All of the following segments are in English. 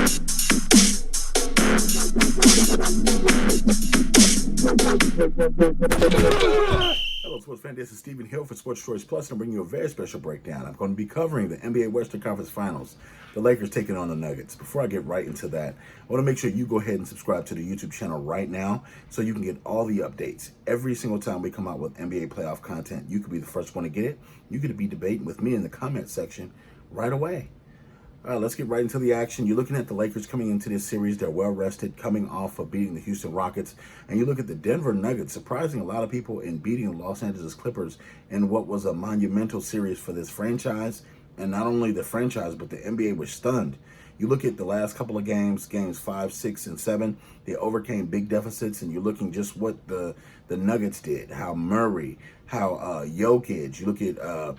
Hello, sports fan. This is Stephen Hill for Sports Choice Plus, and I'm bringing you a very special breakdown. I'm going to be covering the NBA Western Conference Finals, the Lakers taking on the Nuggets. Before I get right into that, I want to make sure you go ahead and subscribe to the YouTube channel right now so you can get all the updates. Every single time we come out with NBA playoff content, you could be the first one to get it. You could be debating with me in the comment section right away. All right, let's get right into the action. You're looking at the Lakers coming into this series. They're well rested, coming off of beating the Houston Rockets. And you look at the Denver Nuggets, surprising a lot of people in beating the Los Angeles Clippers in what was a monumental series for this franchise. And not only the franchise, but the NBA was stunned. You look at the last couple of games 5, 6, and 7, they overcame big deficits, and you're looking just what the Nuggets did, how Murray, how Jokic, you look at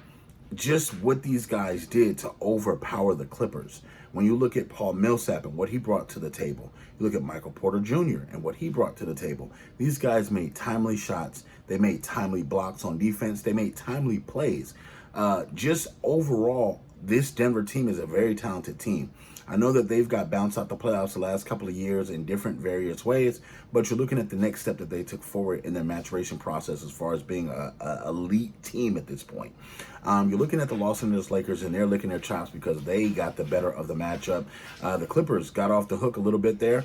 just what these guys did to overpower the Clippers. When you look at Paul Millsap and what he brought to the table, you look at Michael Porter Jr. and what he brought to the table. These guys made timely shots. They made timely blocks on defense. They made timely plays. Just overall, this Denver team is a very talented team. I know that they've got bounced out the playoffs the last couple of years in different various ways, but you're looking at the next step that they took forward in their maturation process as far as being a elite team at this point. You're looking at the Los Angeles Lakers, and they're licking their chops because they got the better of the matchup. The Clippers got off the hook a little bit there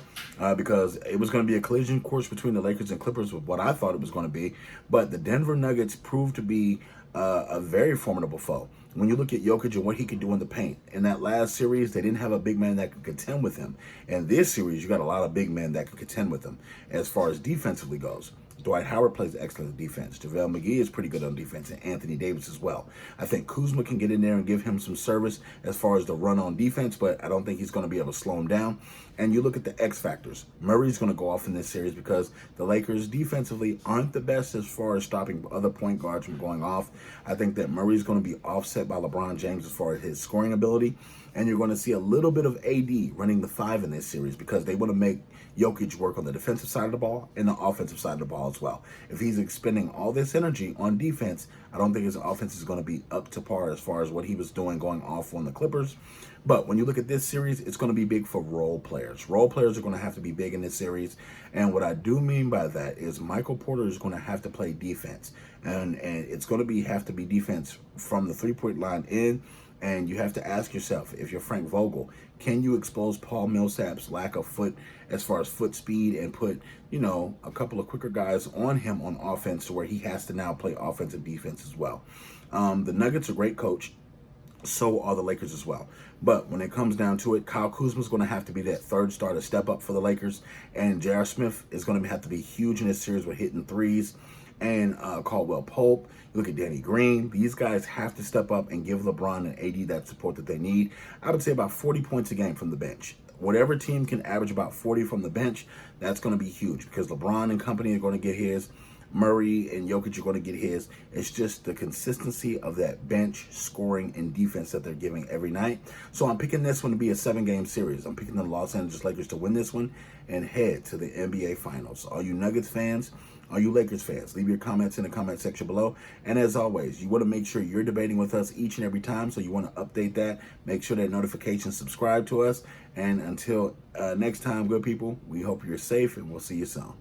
because it was going to be a collision course between the Lakers and Clippers with what I thought it was going to be, but the Denver Nuggets proved to be a very formidable foe. When you look at Jokic and what he could do in the paint, in that last series, they didn't have a big man that could contend with him. In this series, you got a lot of big men that can contend with him as far as defensively goes. Dwight Howard plays excellent defense. JaVale McGee is pretty good on defense, and Anthony Davis as well. I think Kuzma can get in there and give him some service as far as the run on defense, but I don't think he's going to be able to slow him down. And you look at the X factors. Murray's going to go off in this series because the Lakers defensively aren't the best as far as stopping other point guards from going off. I think that Murray's going to be offset by LeBron James as far as his scoring ability. And you're going to see a little bit of AD running the 5 in this series because they want to make Jokic work on the defensive side of the ball and the offensive side of the ball as well. If he's expending all this energy on defense, I don't think his offense is going to be up to par as far as what he was doing going off on the Clippers. But when you look at this series, it's going to be big for role players. Role players are going to have to be big in this series. And what I do mean by that is Michael Porter is going to have to play defense. And it's going to have to be defense from the three-point line in. And you have to ask yourself, if you're Frank Vogel, can you expose Paul Millsap's lack of foot as far as foot speed and put, a couple of quicker guys on him on offense to where he has to now play offensive defense as well. The Nuggets are a great coach. So are the Lakers as well. But when it comes down to it, Kyle Kuzma is going to have to be that third star to step up for the Lakers. And J.R. Smith is going to have to be huge in this series with hitting threes. And Caldwell Pope, you look at Danny Green. These guys have to step up and give LeBron and AD that support that they need. I would say about 40 points a game from the bench. Whatever team can average about 40 from the bench, that's going to be huge because LeBron and company are going to get his. Murray and Jokic are going to get his. It's just the consistency of that bench scoring and defense that they're giving every night. So I'm picking this one to be a 7-game series. I'm picking the Los Angeles Lakers to win this one and head to the NBA Finals. Are you Nuggets fans? Are you Lakers fans? Leave your comments in the comment section below. And as always, you want to make sure you're debating with us each and every time. So you want to update that. Make sure that notifications subscribe to us. And until next time, good people, we hope you're safe and we'll see you soon.